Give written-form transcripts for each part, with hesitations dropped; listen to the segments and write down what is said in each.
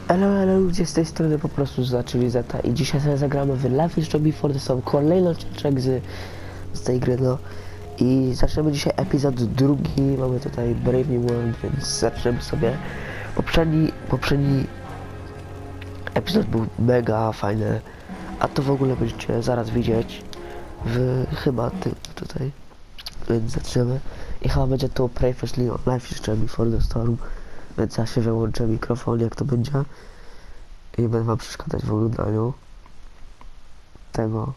Ale ludzie z tej strony po prostu zobaczyli Zeta i dzisiaj sobie zagramy w Life is Robimy for the Storm, kolejny odcinek z tej gry, no. I zaczniemy dzisiaj epizod drugi, mamy tutaj Brave New World, więc zaczniemy sobie. Poprzedni epizod był mega fajny, a to w ogóle będziecie zaraz widzieć chyba tym tutaj, więc zaczniemy. I chyba będzie to Previously on Life is Robimy for the Storm, więc ja się wyłączę mikrofon, jak to będzie. I nie będę wam przeszkadzać w oglądaniu tego.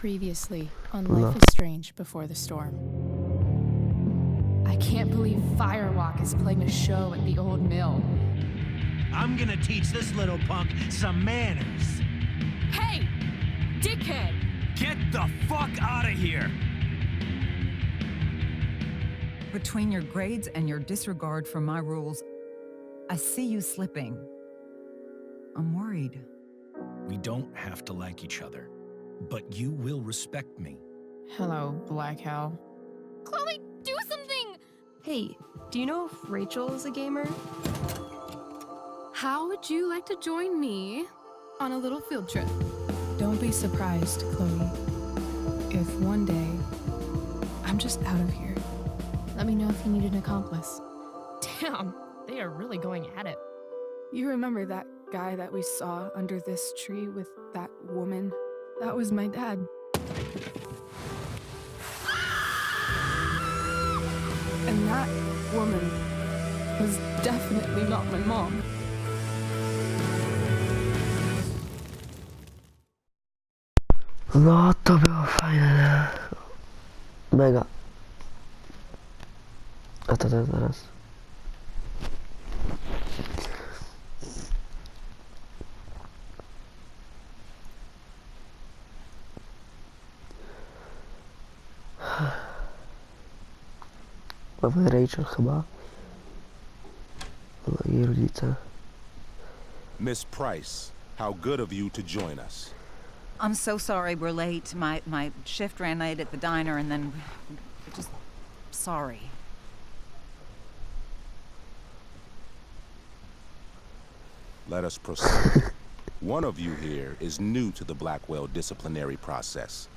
Previously on Life is Strange Before the Storm. I can't believe Firewalk is playing a show at the old mill. I'm gonna teach this little punk some manners. Hey! Dickhead! Get the fuck out of here! Between your grades and your disregard for my rules, I see you slipping. I'm worried. We don't have to like each other, but you will respect me. Hello, Black Hal. Chloe, do something! Hey, do you know if Rachel is a gamer? How would you like to join me on a little field trip? Don't be surprised, Chloe, if one day I'm just out of here. Let me know if you need an accomplice. Damn, they are really going at it. You remember that guy that we saw under this tree with that woman? That was my dad. And that woman was definitely not my mom. No to było fajne. Mega. A to tak zaraz. Mamy Rachel chyba. No i rodzice. Miss Price, how good of you to join us. I'm so sorry we're late. My shift ran late at the diner and then just sorry. Let us proceed. One of you here is new to the Blackwell disciplinary process,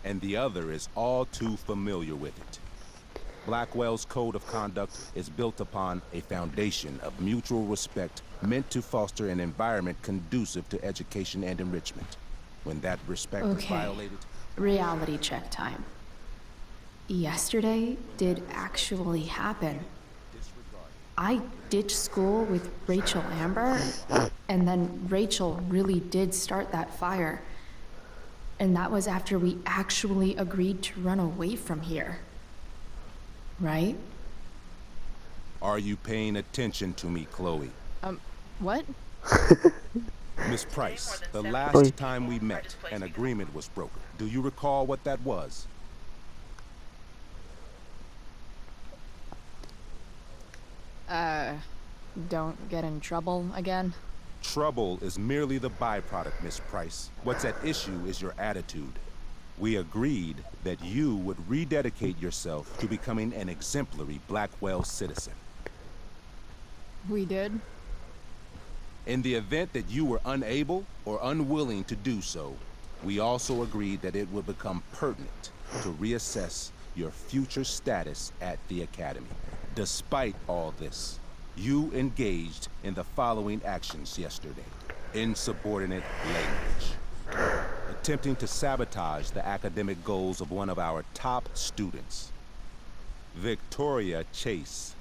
and the other is all too familiar with it. Blackwell's code of conduct is built upon a foundation of mutual respect meant to foster an environment conducive to education and enrichment. When that respect is violated... Reality check time. Yesterday did actually happen. I ditched school with Rachel Amber, and then Rachel really did start that fire. And that was after we actually agreed to run away from here. Right? Are you paying attention to me, Chloe? What? Miss Price, the last time we met, an agreement was broken. Do you recall what that was? Don't get in trouble again? Trouble is merely the byproduct, Miss Price. What's at issue is your attitude. We agreed that you would rededicate yourself to becoming an exemplary Blackwell citizen. We did? In the event that you were unable or unwilling to do so, we also agreed that it would become pertinent to reassess your future status at the Academy. Despite all this, you engaged in the following actions yesterday. Insubordinate language. Attempting to sabotage the academic goals of one of our top students, Victoria Chase.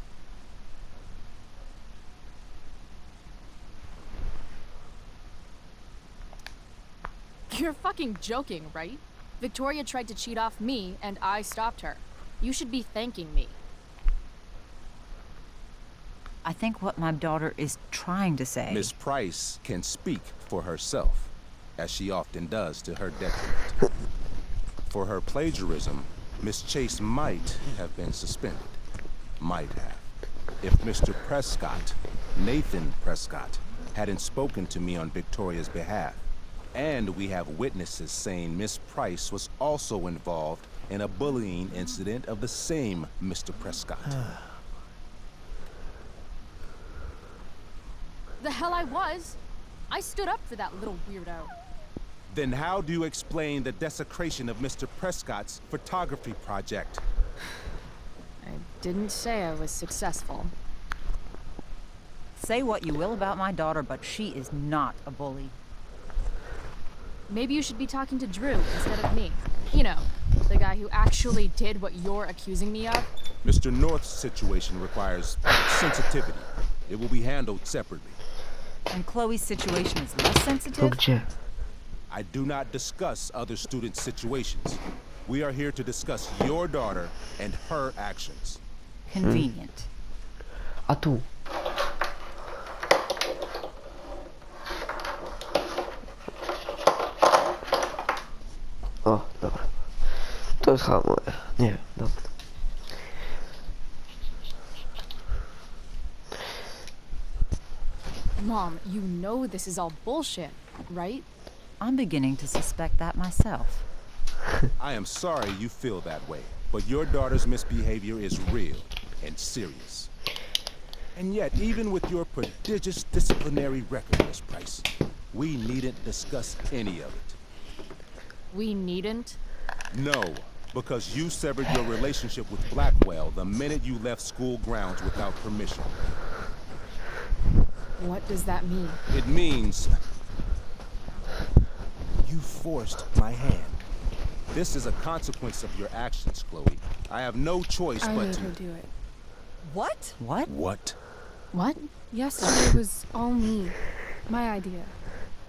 You're fucking joking, right? Victoria tried to cheat off me, and I stopped her. You should be thanking me. I think what my daughter is trying to say... Miss Price can speak for herself, as she often does to her detriment. For her plagiarism, Miss Chase might have been suspended. Might have. If Mr. Prescott, Nathan Prescott, hadn't spoken to me on Victoria's behalf. And we have witnesses saying Miss Price was also involved in a bullying incident of the same Mr. Prescott. The hell I was. I stood up for that little weirdo. Then how do you explain the desecration of Mr. Prescott's photography project? I didn't say I was successful. Say what you will about my daughter, but she is not a bully. Maybe you should be talking to Drew instead of me. You know, the guy who actually did what you're accusing me of. Mr. North's situation requires sensitivity. It will be handled separately. And Chloe's situation is less sensitive? Gdzie? I do not discuss other students' situations. We are here to discuss your daughter and her actions. Convenient. A tu. O, dobra. To jest chyba moje. Nie wiem, dobra. Mom, you know this is all bullshit, right? I'm beginning to suspect that myself. I am sorry you feel that way, but your daughter's misbehavior is real and serious. And yet, even with your prodigious disciplinary record, Miss Price, we needn't discuss any of it. We needn't. No, because you severed your relationship with Blackwell the minute you left school grounds without permission. What does that mean? It means you forced my hand. This is a consequence of your actions, Chloe. I have no choice I but made to... her do it. What? What? What? What? Yesterday was all me. My idea.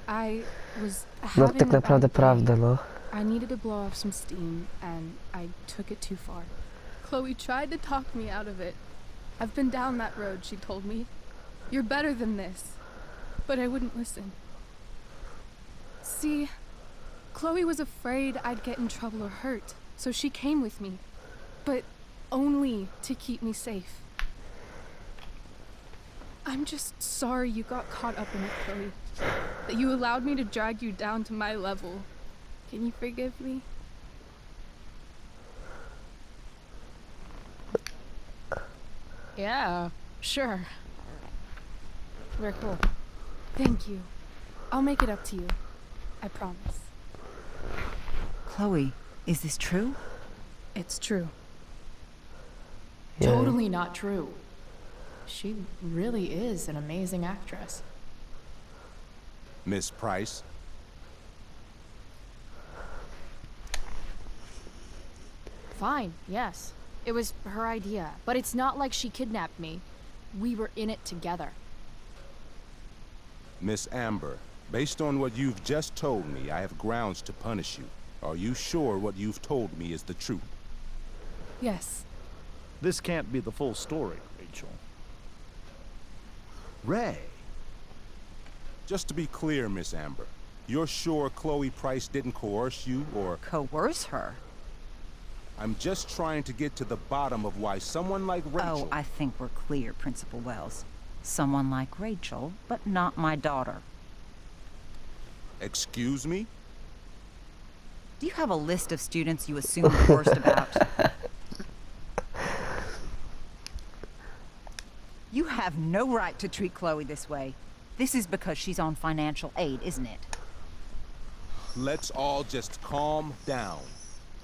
I was No having tak a naprawdę bad day. prawda, no. I needed to blow off some steam, and I took it too far. Chloe tried to talk me out of it. I've been down that road, she told me. You're better than this. But I wouldn't listen. See, Chloe was afraid I'd get in trouble or hurt, so she came with me. But only to keep me safe. I'm just sorry you got caught up in it, Chloe. That you allowed me to drag you down to my level. Can you forgive me? Yeah, sure. We're cool. Thank you. I'll make it up to you. I promise. Chloe, is this true? It's true. Yeah. Totally not true. She really is an amazing actress. Miss Price? Fine, yes. It was her idea, but it's not like she kidnapped me. We were in it together. Miss Amber, based on what you've just told me, I have grounds to punish you. Are you sure what you've told me is the truth? Yes. This can't be the full story, Rachel. Ray. Just to be clear, Miss Amber, you're sure Chloe Price didn't coerce you, or... Coerce her? I'm just trying to get to the bottom of why someone like Rachel... Oh, I think we're clear, Principal Wells. Someone like Rachel, but not my daughter. Excuse me? Do you have a list of students you assume the worst about? You have no right to treat Chloe this way. This is because she's on financial aid, isn't it? Let's all just calm down.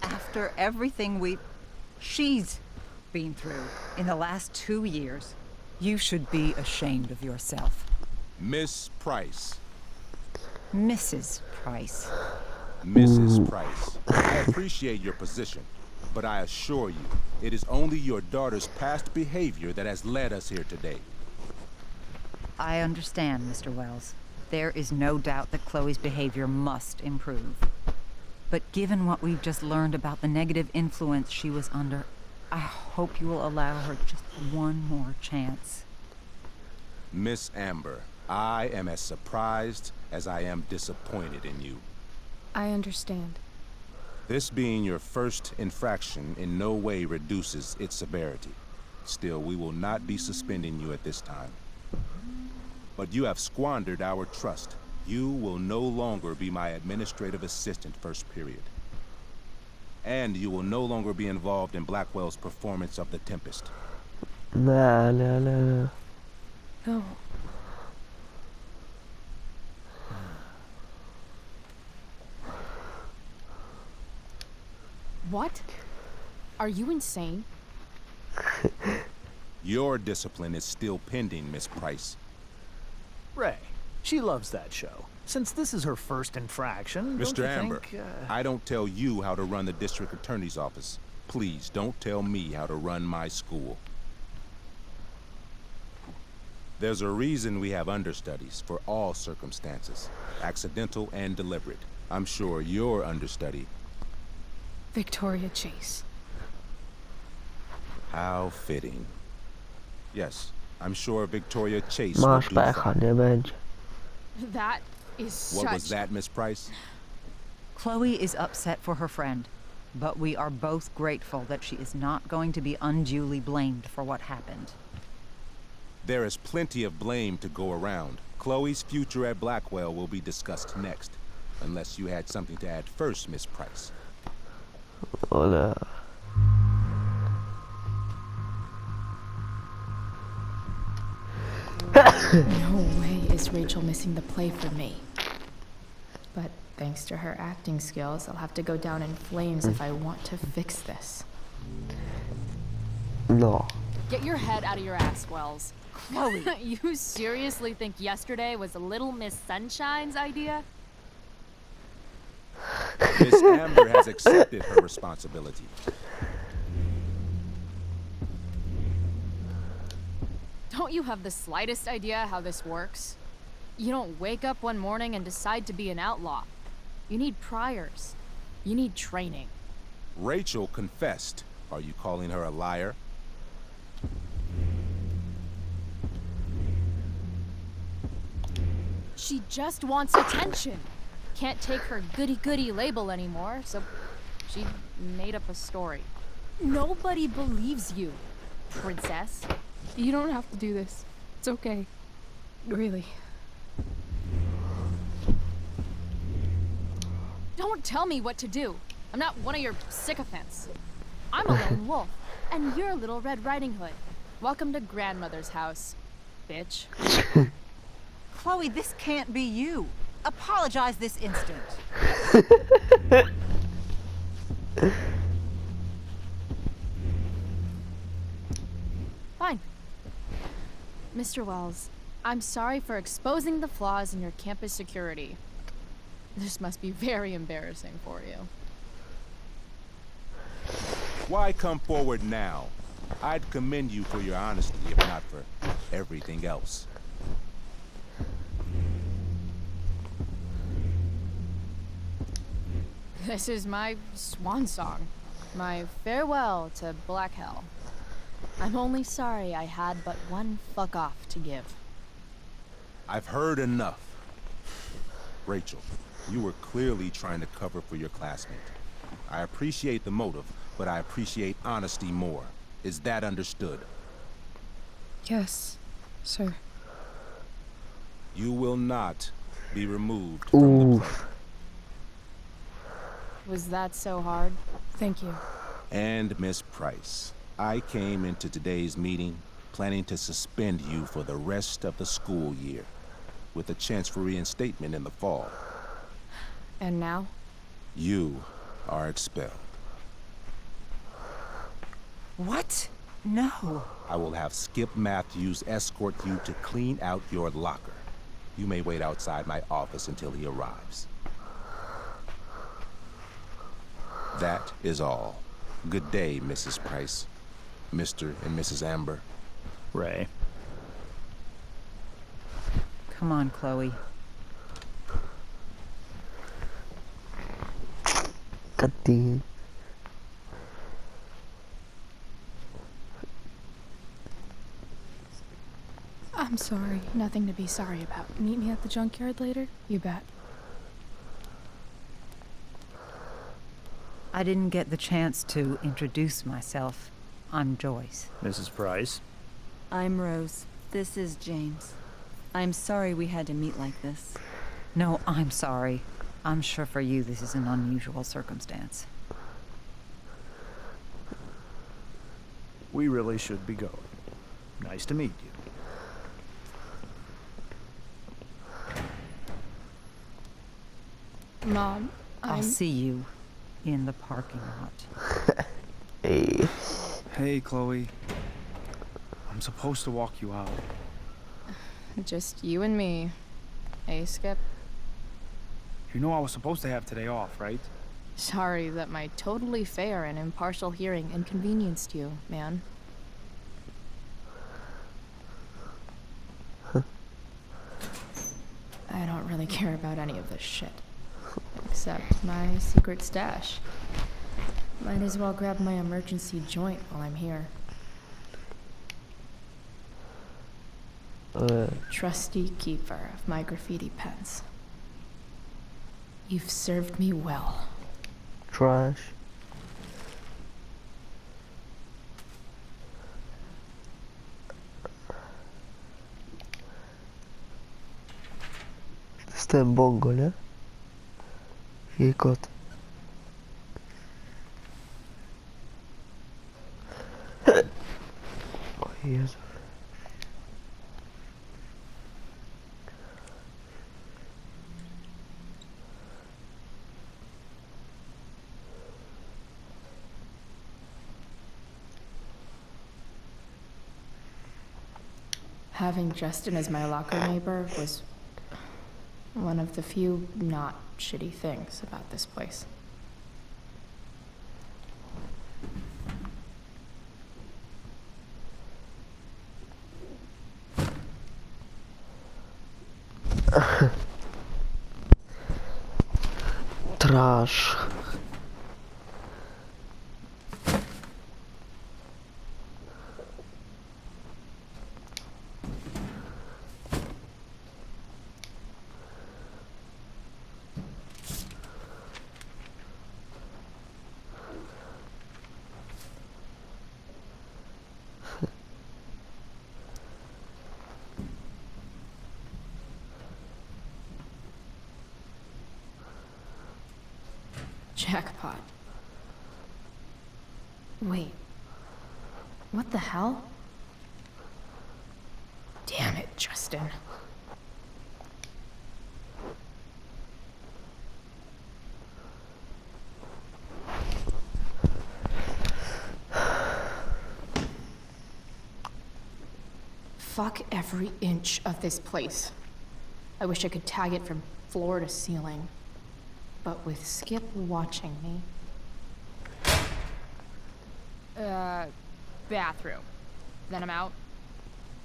After everything she's been through in the last 2 years, you should be ashamed of yourself. Miss Price. Mrs. Price. Mrs. Price, I appreciate your position, but I assure you, it is only your daughter's past behavior that has led us here today. I understand, Mr. Wells. There is no doubt that Chloe's behavior must improve. But given what we've just learned about the negative influence she was under, I hope you will allow her just one more chance. Miss Amber, I am as surprised as I am disappointed in you. I understand. This being your first infraction in no way reduces its severity. Still, we will not be suspending you at this time. But you have squandered our trust. You will no longer be my administrative assistant first period. And you will no longer be involved in Blackwell's performance of The Tempest. Nah, nah, nah, nah. No. What? Are you insane? Your discipline is still pending, Miss Price. Ray, she loves that show. Since this is her first infraction, don't Mr. you Amber, think, I don't tell you how to run the district attorney's office. Please don't tell me how to run my school. There's a reason we have understudies for all circumstances, accidental and deliberate. I'm sure your understudy. Victoria Chase. How fitting. Yes, I'm sure Victoria Chase Máš will do pecha, fine. neveď. That is What such... was that, Miss Price? Chloe is upset for her friend, but we are both grateful that she is not going to be unduly blamed for what happened. There is plenty of blame to go around. Chloe's future at Blackwell will be discussed next. Unless you had something to add first, Miss Price. Hola. No way is Rachel missing the play for me. But thanks to her acting skills, I'll have to go down in flames if I want to fix this. No. Get your head out of your ass, Wells. Chloe! You seriously think yesterday was Little Miss Sunshine's idea? Miss Amber has accepted her responsibility. Don't you have the slightest idea how this works? You don't wake up one morning and decide to be an outlaw. You need priors. You need training. Rachel confessed. Are you calling her a liar? She just wants attention. Can't take her goody-goody label anymore, so she made up a story. Nobody believes you, princess. You don't have to do this. It's okay. Really. Don't tell me what to do. I'm not one of your sycophants. I'm a lone wolf, and you're Little Red Riding Hood. Welcome to grandmother's house, bitch. Chloe, this can't be you. Apologize this instant. Fine. Mr. Wells, I'm sorry for exposing the flaws in your campus security. This must be very embarrassing for you. Why come forward now? I'd commend you for your honesty, if not for everything else. This is my swan song. My farewell to Black Hell. I'm only sorry I had but one fuck off to give. I've heard enough. Rachel, you were clearly trying to cover for your classmate. I appreciate the motive, but I appreciate honesty more. Is that understood? Yes, sir. You will not be removed from the play. Was that so hard? Thank you. And Miss Price, I came into today's meeting planning to suspend you for the rest of the school year, with a chance for reinstatement in the fall. And now? You are expelled. What? No. I will have Skip Matthews escort you to clean out your locker. You may wait outside my office until he arrives. That is all. Good day, Mrs. Price. Mr. and Mrs. Amber. Ray. Come on, Chloe. Kading. I'm sorry. Nothing to be sorry about. Meet me at the junkyard later? You bet. I didn't get the chance to introduce myself. I'm Joyce. Mrs. Price. I'm Rose. This is James. I'm sorry we had to meet like this. No, I'm sorry. I'm sure for you this is an unusual circumstance. We really should be going. Nice to meet you. Mom, I'll see you in the parking lot. Hey. Hey, Chloe. I'm supposed to walk you out. Just you and me. Hey, Skip. You know I was supposed to have today off, right? Sorry that my totally fair and impartial hearing inconvenienced you, man. I don't really care about any of this shit. Except my secret stash. Might as well grab my emergency joint while I'm here. Trusty keeper of my graffiti pens. You've served me well. Trash. To jest ten bongo, nie? Jej kot. O Jezu. Having Justin as my locker neighbor was one of the few not shitty things about this place. Trash. Jackpot. Wait. What the hell? Damn it, Justin. Fuck every inch of this place. I wish I could tag it from floor to ceiling. But with Skip watching me... bathroom. Then I'm out.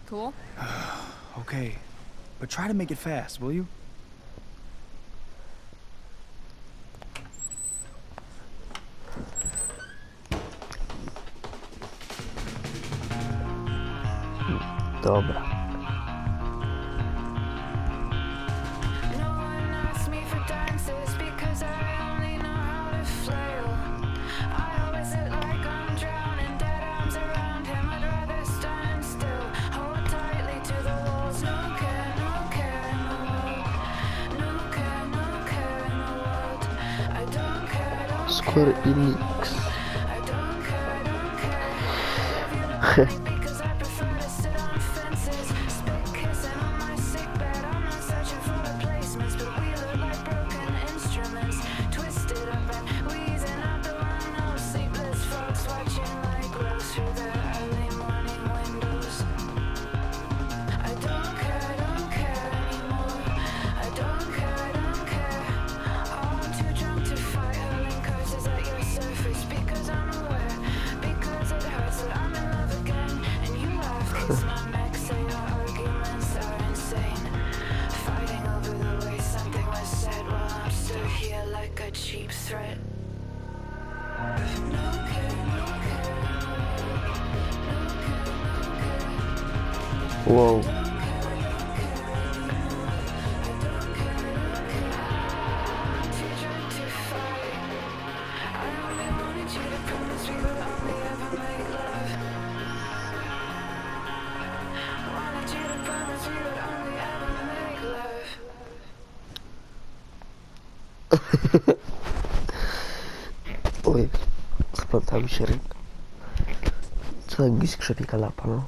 Cool? Okay. But try to make it fast, will you? Dobra. Square Enix. Wow. Oj, splątała mi się ręka. Co tak skrzypi kanapa, no?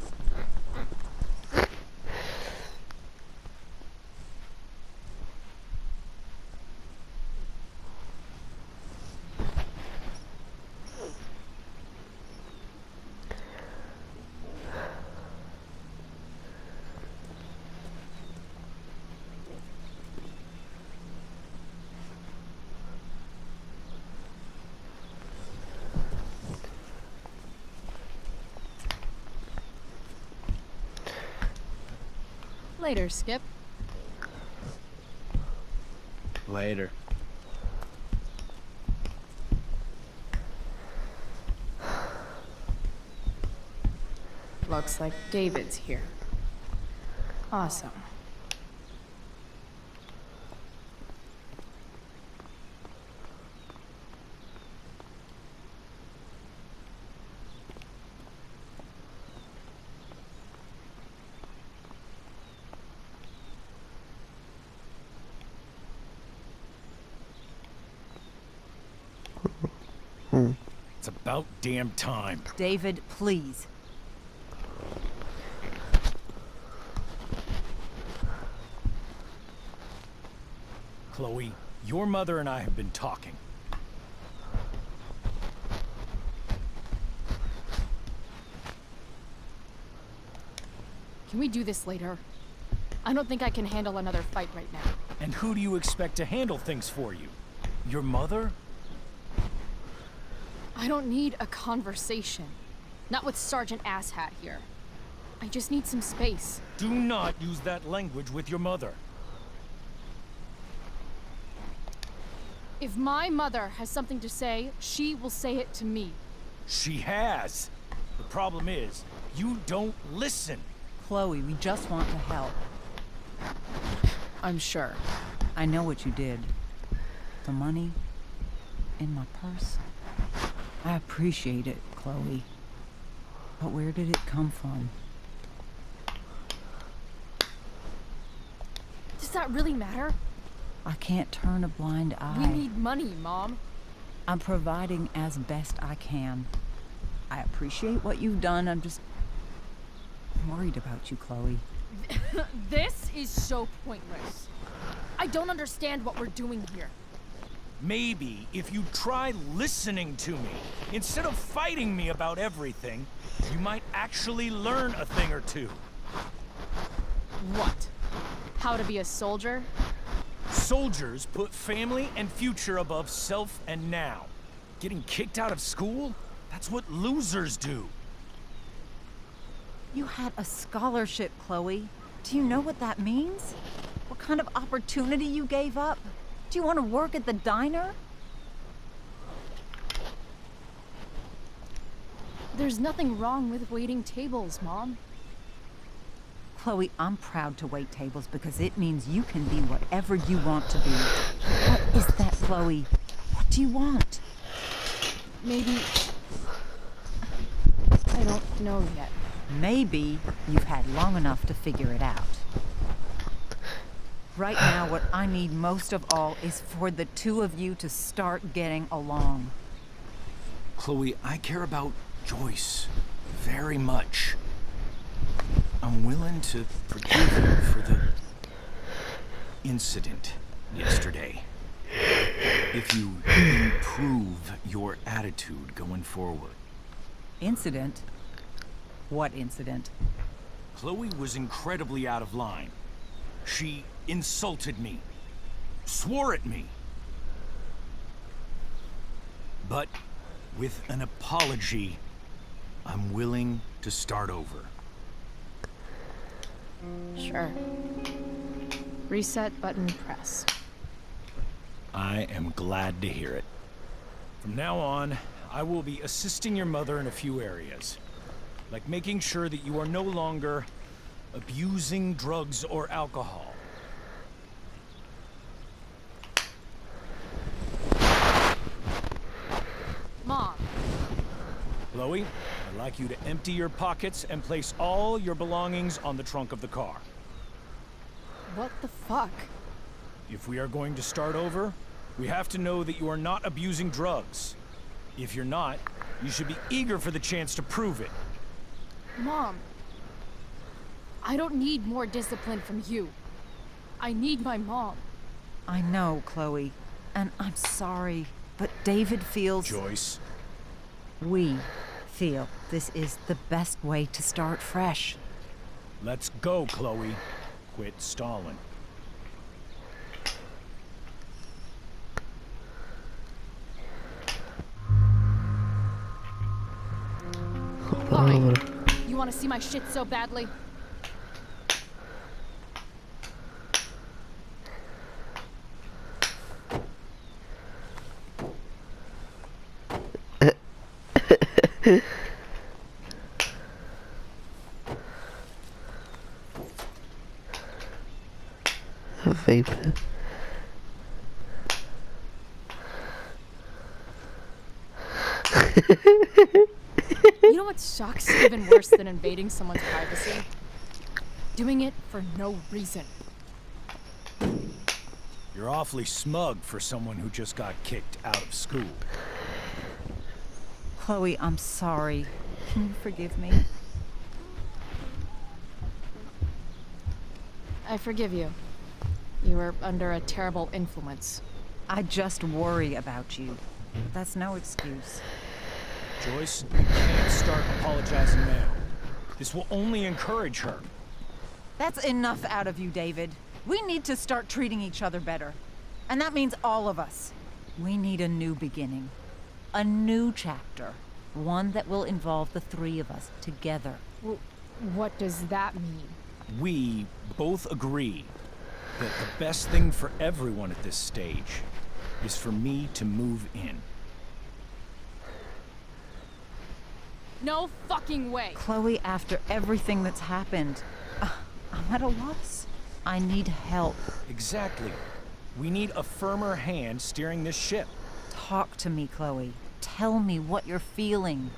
Later, Skip. Later. Looks like David's here. Awesome. It's about damn time. David, please. Chloe, your mother and I have been talking. Can we do this later? I don't think I can handle another fight right now. And who do you expect to handle things for you? Your mother? I don't need a conversation. Not with Sergeant Asshat here. I just need some space. Do not use that language with your mother. If my mother has something to say, she will say it to me. She has. The problem is, you don't listen. Chloe, we just want to help. I'm sure. I know what you did. The money in my purse. I appreciate it, Chloe. But where did it come from? Does that really matter? I can't turn a blind eye. We need money, Mom. I'm providing as best I can. I appreciate what you've done. I'm worried about you, Chloe. This is so pointless. I don't understand what we're doing here. Maybe if you try listening to me, instead of fighting me about everything, you might actually learn a thing or two. What? How to be a soldier? Soldiers put family and future above self and now. Getting kicked out of school? That's what losers do. You had a scholarship, Chloe. Do you know what that means? What kind of opportunity you gave up? Do you want to work at the diner? There's nothing wrong with waiting tables, Mom. Chloe, I'm proud to wait tables because it means you can be whatever you want to be. What is that, Chloe? What do you want? Maybe... I don't know yet. Maybe you've had long enough to figure it out. Right now, what I need most of all is for the two of you to start getting along. Chloe, I care about Joyce very much. I'm willing to forgive you for the incident yesterday. If you improve your attitude going forward. Incident? What incident? Chloe was incredibly out of line. She insulted me, swore at me. But with an apology, I'm willing to start over. Sure. Reset button press. I am glad to hear it. From now on, I will be assisting your mother in a few areas. Like making sure that you are no longer abusing drugs or alcohol. Mom. Chloe, I'd like you to empty your pockets and place all your belongings on the trunk of the car. What the fuck? If we are going to start over, we have to know that you are not abusing drugs. If you're not, you should be eager for the chance to prove it. Mom, I don't need more discipline from you. I need my mom. I know, Chloe, and I'm sorry, but David feels... Joyce. We feel this is the best way to start fresh. Let's go, Chloe. Quit stalling. Fine. You want to see my shit so badly? Vapor. You know what sucks even worse than invading someone's privacy? Doing it for no reason. You're awfully smug for someone who just got kicked out of school. Chloe, I'm sorry. Can you forgive me? I forgive you. You were under a terrible influence. I just worry about you. That's no excuse. Joyce, you can't start apologizing now. This will only encourage her. That's enough out of you, David. We need to start treating each other better. And that means all of us. We need a new beginning. A new chapter. One that will involve the three of us together. What does that mean? We both agree that the best thing for everyone at this stage is for me to move in. No fucking way! Chloe, after everything that's happened, I'm at a loss. I need help. Exactly. We need a firmer hand steering this ship. Talk to me, Chloe. Tell me what you're feeling.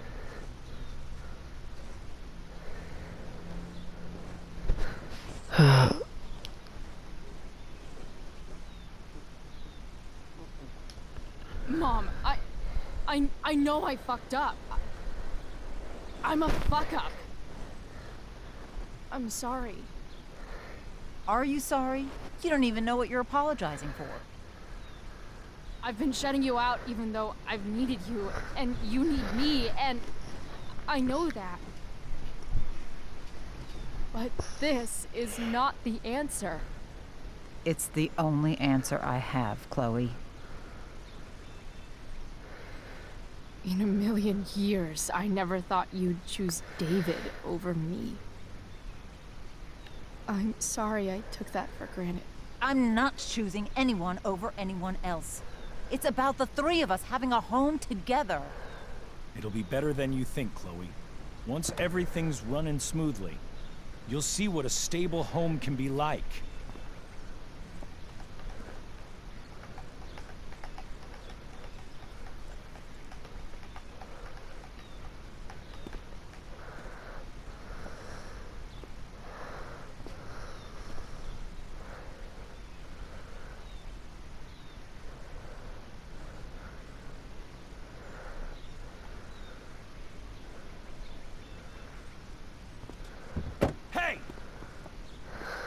Mom, I know I fucked up. I'm a fuck up. I'm sorry. Are you sorry? You don't even know what you're apologizing for. I've been shutting you out even though I've needed you, and you need me, and I know that. But this is not the answer. It's the only answer I have, Chloe. In a million years, I never thought you'd choose David over me. I'm sorry I took that for granted. I'm not choosing anyone over anyone else. It's about the three of us having a home together. It'll be better than you think, Chloe. Once everything's running smoothly, you'll see what a stable home can be like.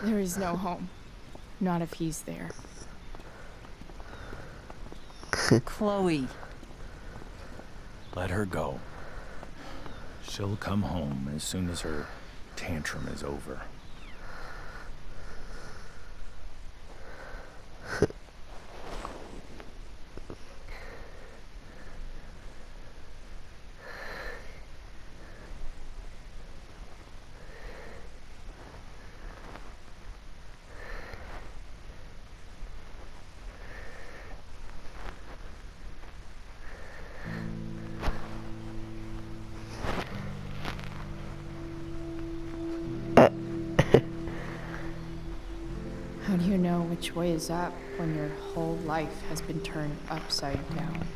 There is no home. Not if he's there. Chloe. Let her go. She'll come home as soon as her tantrum is over. How do you know which way is up when your whole life has been turned upside down?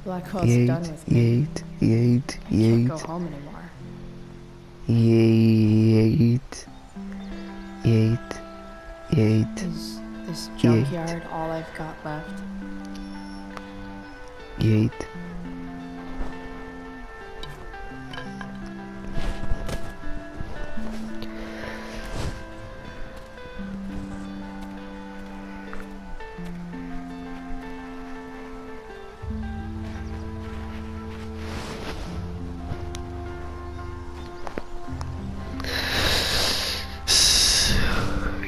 Blackwell's done with me. Can't go home anymore. Is this junkyard all I've got left?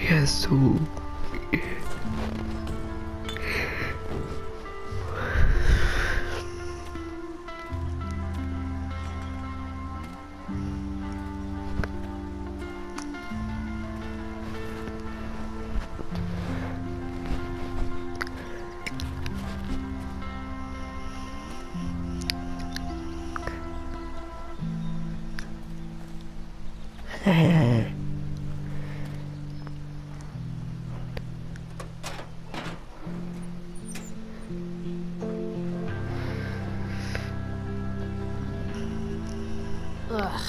Jezu. Ugh.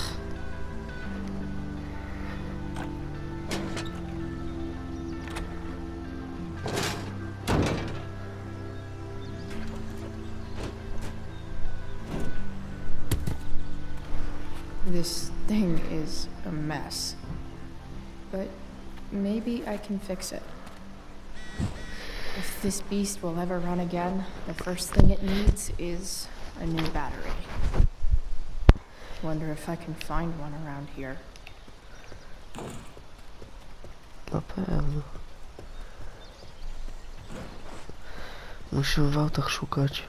This thing is a mess. But maybe I can fix it. If this beast will ever run again, the first thing it needs is a new battery. Wonder if I can find one around here. Na pewno. Musimy w autach szukać.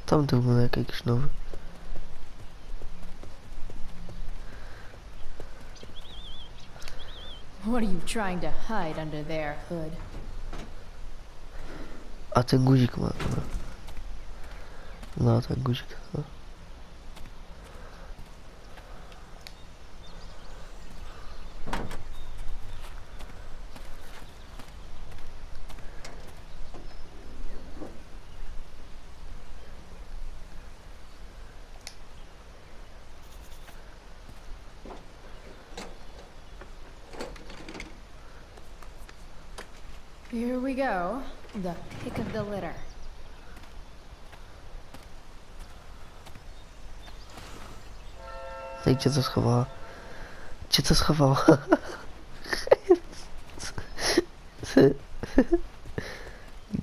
Tamten wygląda jak jakiś nowy. What are you trying to hide under there, Hood? A ten guzik ma. No, ten guzik. No. Here we go. The pick of the litter. No i gdzie to schowała? Gdzie to schowała?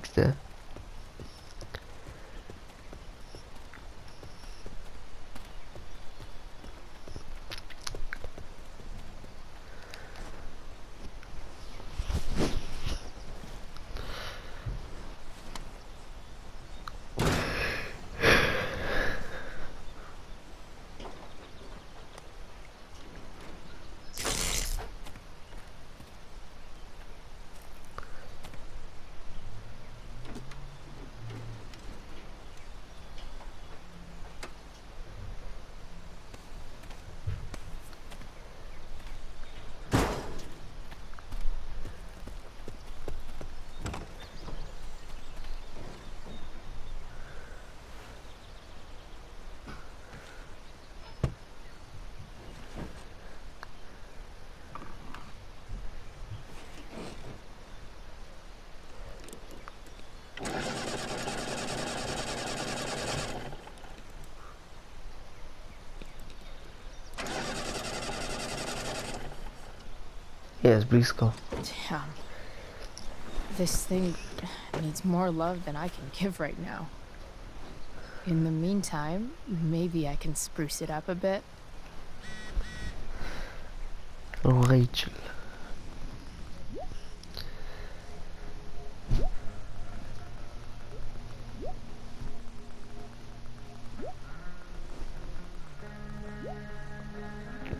XD. Jest blisko. Damn. This thing needs more love than I can give right now. In the meantime, maybe I can spruce it up a bit. Oh, Rachel.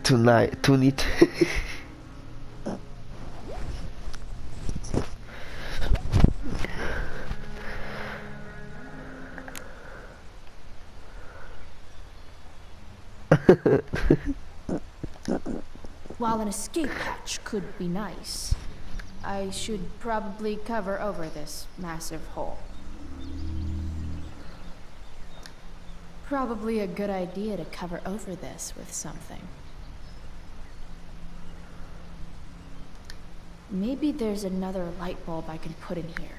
Tonight. While an escape hatch could be nice, I should probably cover over this massive hole. Probably a good idea to cover over this with something. Maybe there's another light bulb I can put in here.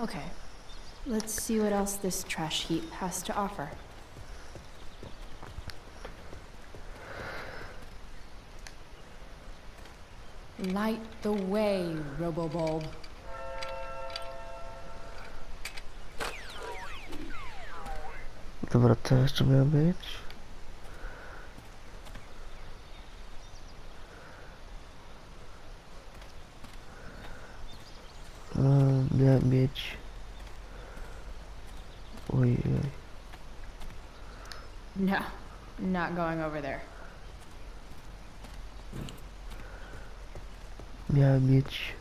Okay, let's see what else this trash heap has to offer. Light the way, Robobulb. Dobra, to jeszcze miała być. Miała mieć... Oj. No, not going over there. Miała mieć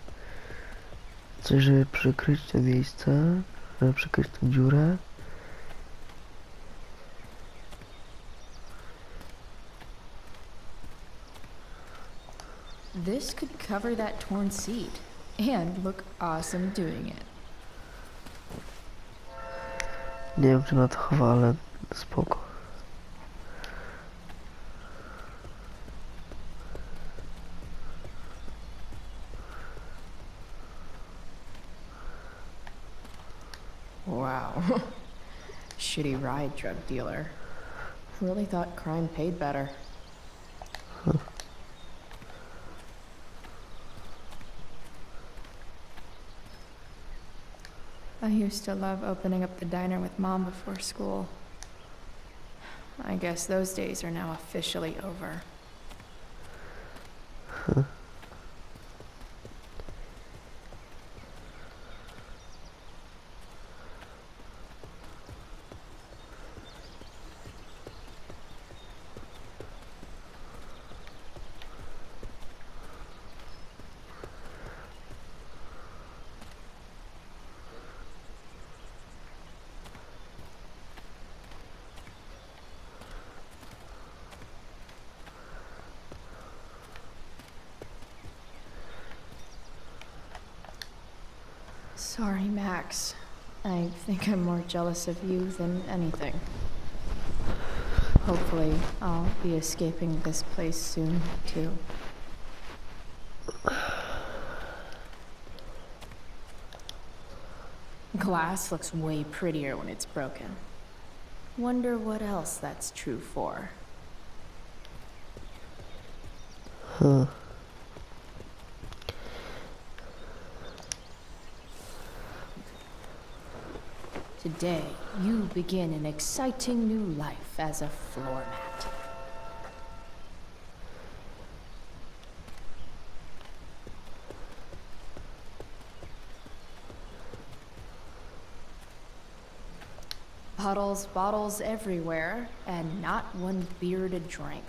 coś, żeby przykryć to miejsce, żeby przykryć tę dziurę. This could cover that torn seat and look awesome doing it. Nie wiem, czy na to chowa, ale spoko. Wow. Shitty ride drug dealer. Really thought crime paid better. I used to love opening up the diner with Mom before school. I guess those days are now officially over. Sorry, Max. I think I'm more jealous of you than anything. Hopefully, I'll be escaping this place soon, too. Glass looks way prettier when it's broken. Wonder what else that's true for. Huh. Today, you begin an exciting new life as a floor mat. Bottles everywhere, and not one beer to drink.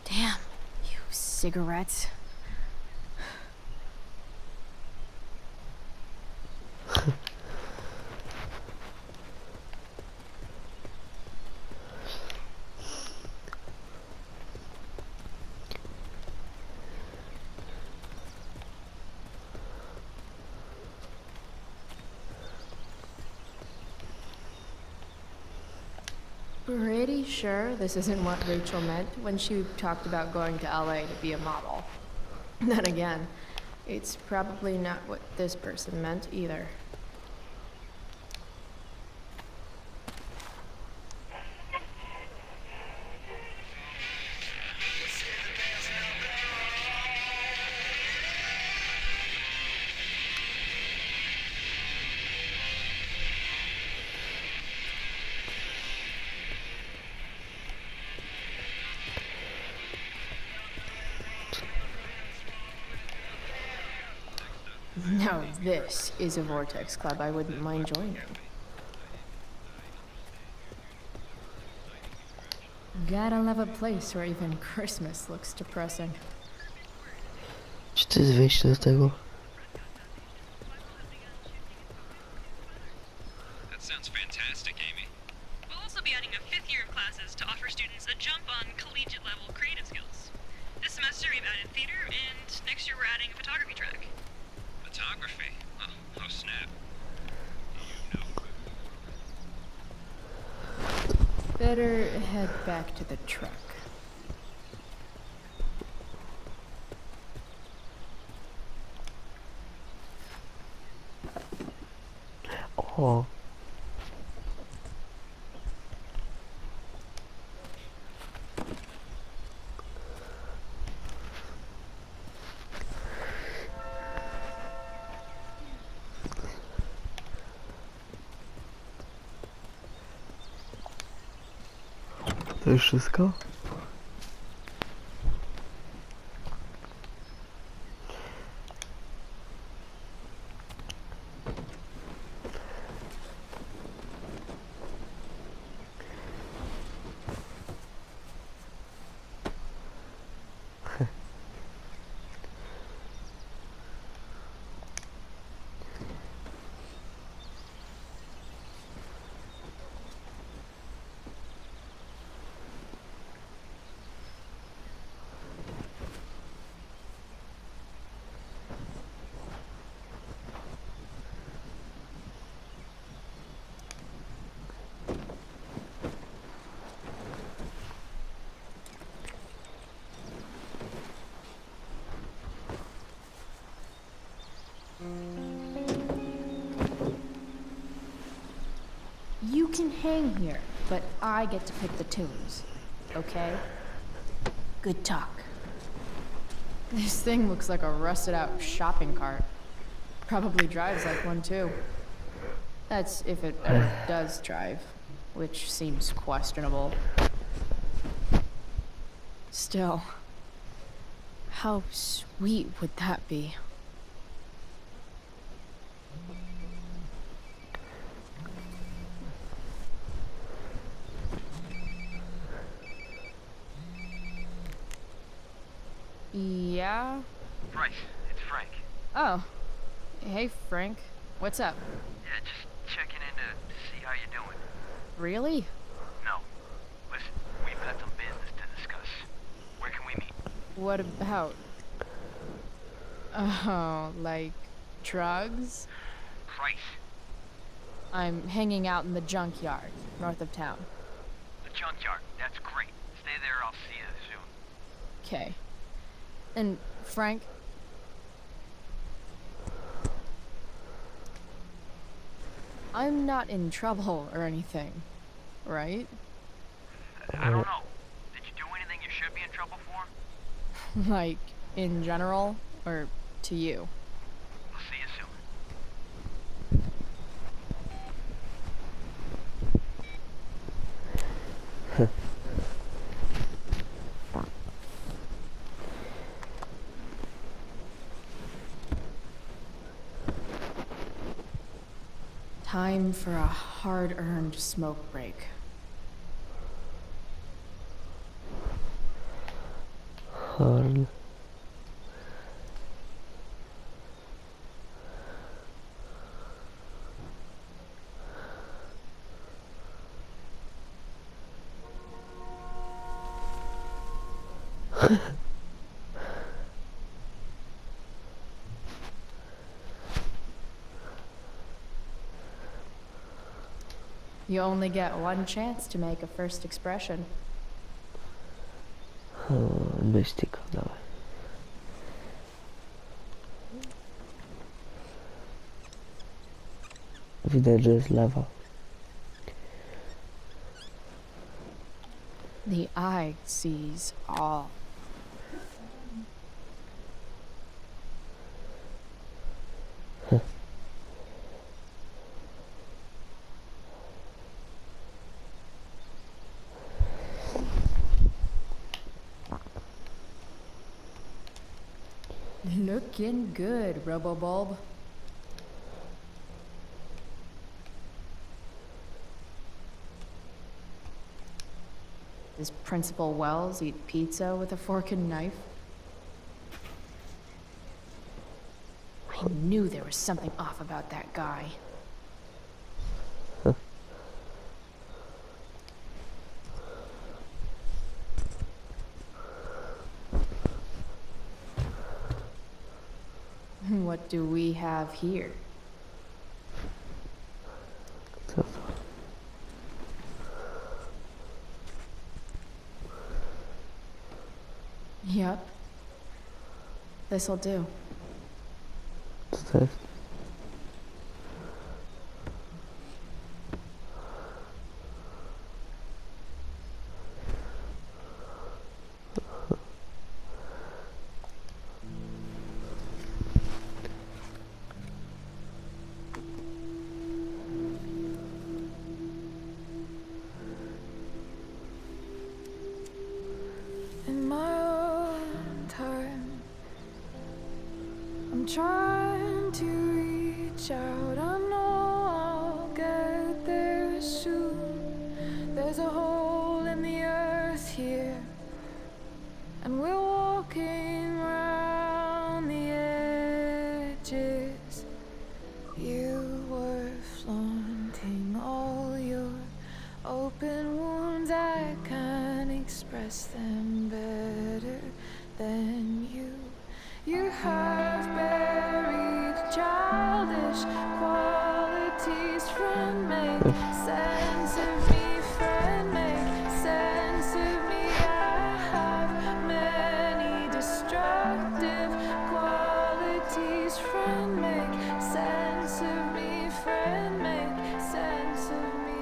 Damn, you cigarettes. Pretty sure this isn't what Rachel meant when she talked about going to LA to be a model. Then again, it's probably not what this person meant either. Now this is a vortex club I wouldn't mind joining. Gotta love a place where even Christmas looks depressing. Czy to jest wyjście do tego? That sounds fantastic, Amy. We'll also be adding a 5th year of classes to offer students a jump on collegiate level creative skills. This semester we've added theater, and next year we're adding a photography track. Photography? Oh snap. Better head back to the truck. O. To już wszystko? You can hang here, but I get to pick the tunes. Okay? Good talk. This thing looks like a rusted out shopping cart. Probably drives like one too. That's if it ever does drive, which seems questionable. Still, how sweet would that be? Yeah? Bryce, it's Frank. Oh. Hey, Frank. What's up? Yeah, just checking in to see how you're doing. Really? No. Listen, we've got some business to discuss. Where can we meet? What about? Oh, like drugs? Price. I'm hanging out in the junkyard, north of town. The junkyard. That's great. Stay there, I'll see you soon. Okay. And Frank? I'm not in trouble or anything, right? I don't know. Did you do anything you should be in trouble for? Like, in general, or to you? I'll see you soon. Time for a hard-earned smoke break. Hard. You only get one chance to make a first expression. Mystyka, dawaj. Widać, że jest lewa. The eye sees all. Looking good, Robobulb. Does Principal Wells eat pizza with a fork and knife? I knew there was something off about that guy. What do we have here? Yep. This'll do. In my own time, I'm trying to reach out. I know I'll get there soon. There's a hole in the earth here, and we're walking round the edges. You were flaunting all your open wounds. I can't express them better than you. You have buried childish qualities. Friend, make sense of me. Friend, make sense of me. I have many destructive qualities. Friend, make sense of me. Friend, make sense of me.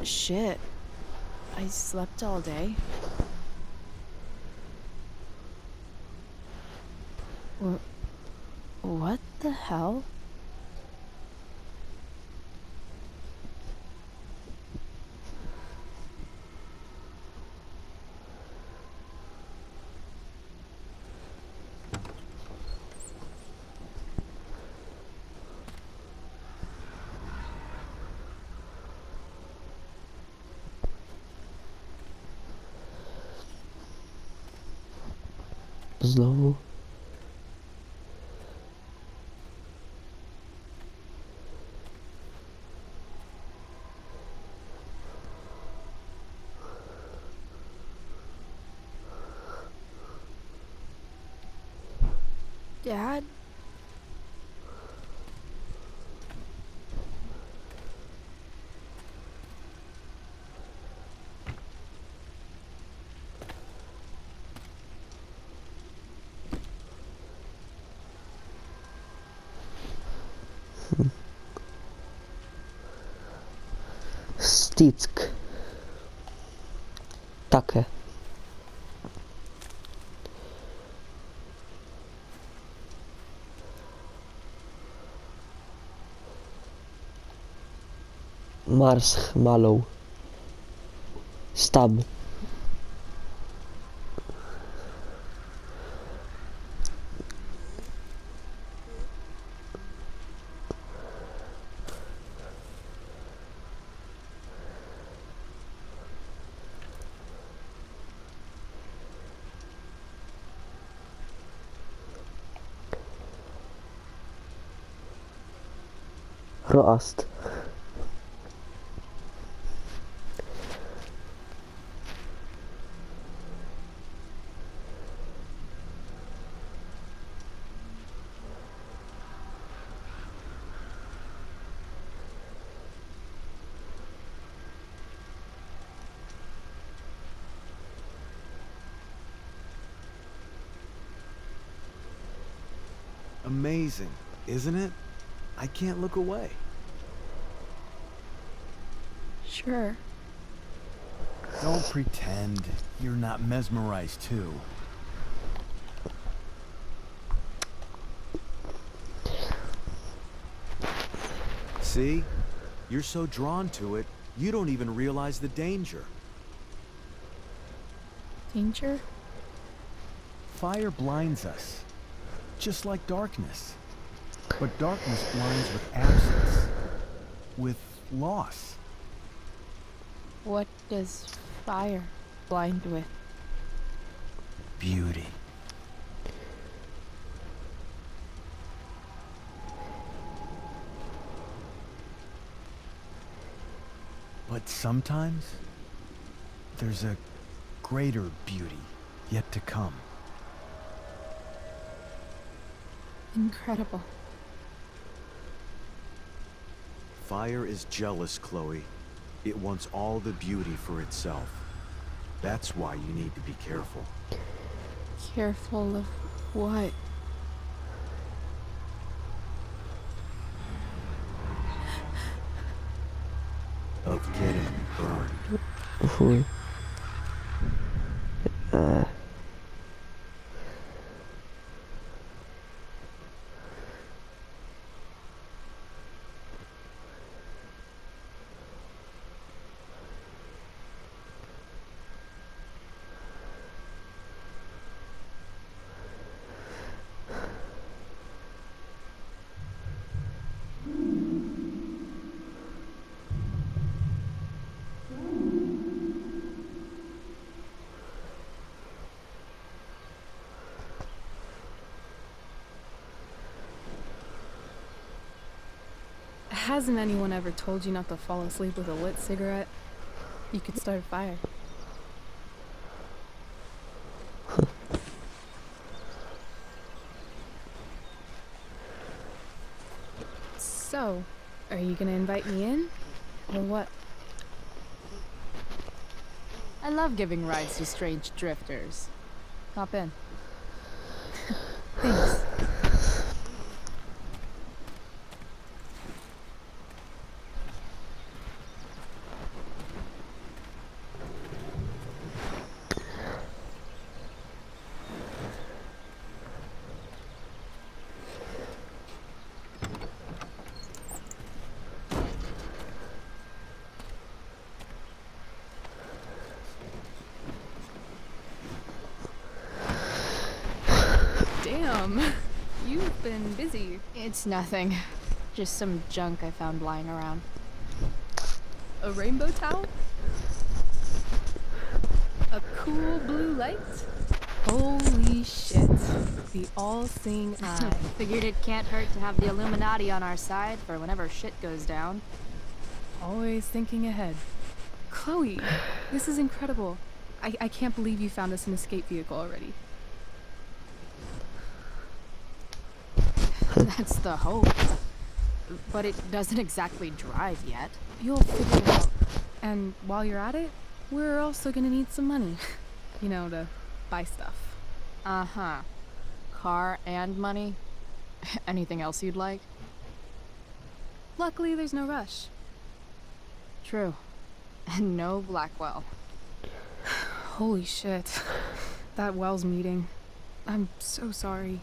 Shit. I slept all day. What the hell? Znowu. Dad? Stick. Takie. Marshmallow. Stab. Roast. Amazing, isn't it? I can't look away. Sure. Don't pretend you're not mesmerized too. See? You're so drawn to it, you don't even realize the danger. Danger? Fire blinds us, just like darkness. But darkness blinds with absence, with loss. What does fire blind with? Beauty. But sometimes, there's a greater beauty yet to come. Incredible. Fire is jealous, Chloe. It wants all the beauty for itself. That's why you need to be careful. Careful of what? Of getting burned. Uy. Hasn't anyone ever told you not to fall asleep with a lit cigarette? You could start a fire. So, are you gonna invite me in? Or what? I love giving rides to strange drifters. Hop in. Thanks. Damn, you've been busy. It's nothing. Just some junk I found lying around. A rainbow towel? A cool blue light? Holy shit. The all-seeing eye. Figured it can't hurt to have the Illuminati on our side for whenever shit goes down. Always thinking ahead. Chloe, this is incredible. I can't believe you found us an escape vehicle already. That's the hope. But it doesn't exactly drive yet. You'll figure it out. And while you're at it, we're also gonna need some money. You know, to buy stuff. Uh-huh. Car and money? Anything else you'd like? Luckily, there's no rush. True. And no Blackwell. Holy shit. That Wells meeting. I'm so sorry.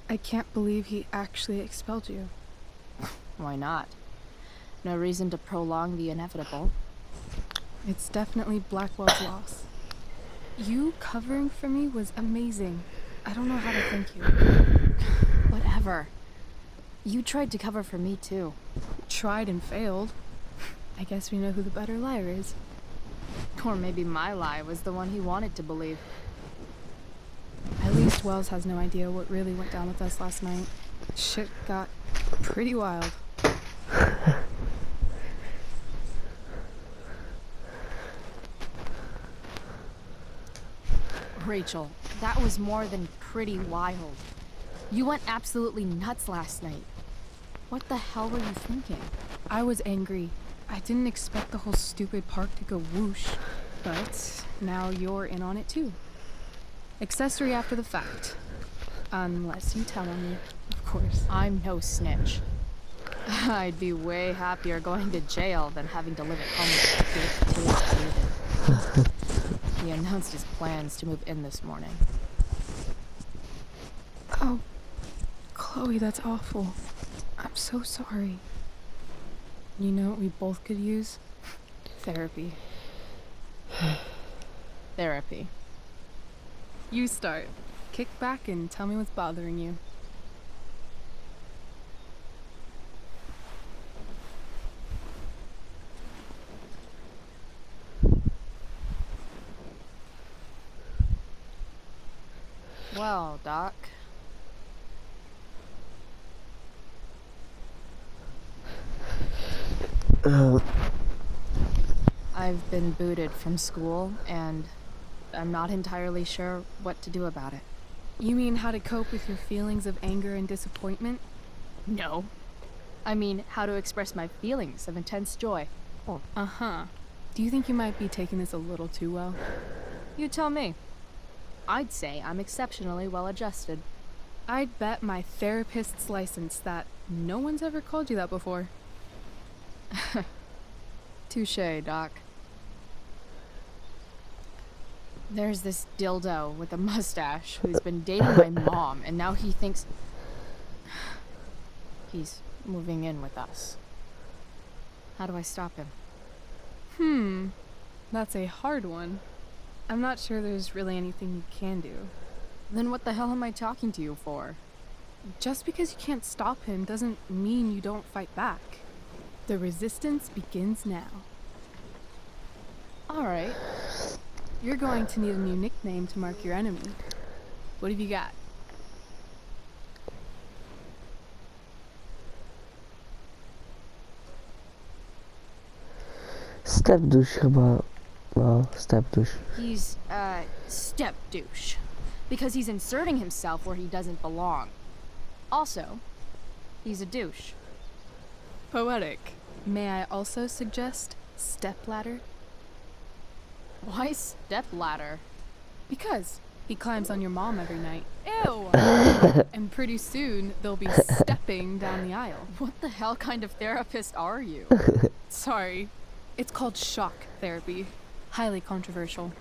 I can't believe he actually expelled you. Why not? No reason to prolong the inevitable. It's definitely Blackwell's loss. You covering for me was amazing. I don't know how to thank you. Whatever. You tried to cover for me too. Tried and failed. I guess we know who the better liar is. Or maybe my lie was the one he wanted to believe. At least Wells has no idea what really went down with us last night. Shit got pretty wild. Rachel, that was more than pretty wild. You went absolutely nuts last night. What the hell were you thinking? I was angry. I didn't expect the whole stupid park to go whoosh. But now you're in on it too. Accessory after the fact. Unless you tell on me, of course. I'm no snitch. I'd be way happier going to jail than having to live at home with a David. He announced his plans to move in this morning. Oh, Chloe, that's awful. I'm so sorry. You know what we both could use? Therapy. Therapy. You start. Kick back and tell me what's bothering you. Well, Doc. I've been booted from school, and I'm not entirely sure what to do about it. You mean how to cope with your feelings of anger and disappointment? No. I mean, how to express my feelings of intense joy. Uh-huh. Do you think you might be taking this a little too well? You tell me. I'd say I'm exceptionally well adjusted. I'd bet my therapist's license that no one's ever called you that before. Touché, Doc. There's this dildo with a mustache who's been dating my mom, and now he thinks he's moving in with us. How do I stop him? That's a hard one. I'm not sure there's really anything you can do. Then what the hell am I talking to you for? Just because you can't stop him doesn't mean you don't fight back. The resistance begins now. Alright. You're going to need a new nickname to mark your enemy. What have you got? Step douche chyba. No, step douche. He's, step douche. Because he's inserting himself where he doesn't belong. Also, he's a douche. Poetic. May I also suggest stepladder? Why stepladder? Because he climbs on your mom every night. Ew! And pretty soon, they'll be stepping down the aisle. What the hell kind of therapist are you? Sorry. It's called shock therapy. Highly controversial.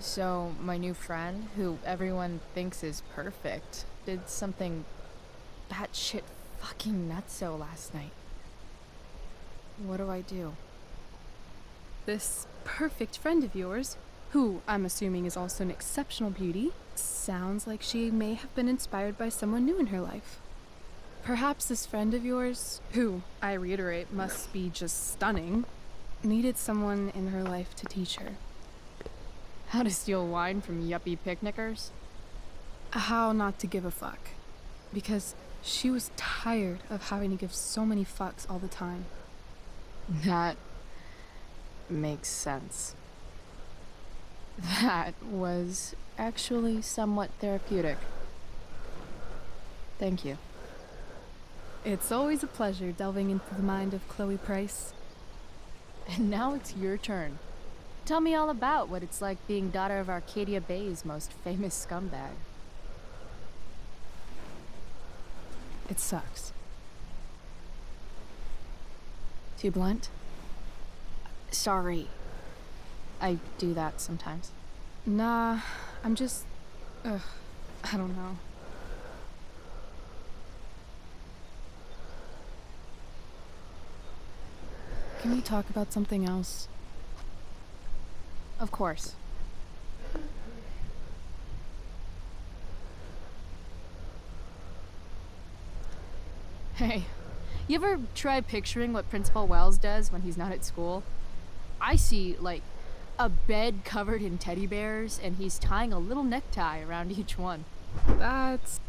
So, my new friend, who everyone thinks is perfect, did something batshit fucking nutso last night. What do I do? This perfect friend of yours, who I'm assuming is also an exceptional beauty, sounds like she may have been inspired by someone new in her life. Perhaps this friend of yours, who, I reiterate, must be just stunning, needed someone in her life to teach her. How to steal wine from yuppie picnickers? How not to give a fuck. Because she was tired of having to give so many fucks all the time. That makes sense. That was actually somewhat therapeutic. Thank you. It's always a pleasure delving into the mind of Chloe Price. And now it's your turn. Tell me all about what it's like being daughter of Arcadia Bay's most famous scumbag. It sucks. Too blunt? Sorry. I do that sometimes. Nah, I'm just... I don't know. Can we talk about something else? Of course. Hey, you ever try picturing what Principal Wells does when he's not at school? I see, like, a bed covered in teddy bears, and he's tying a little necktie around each one. That's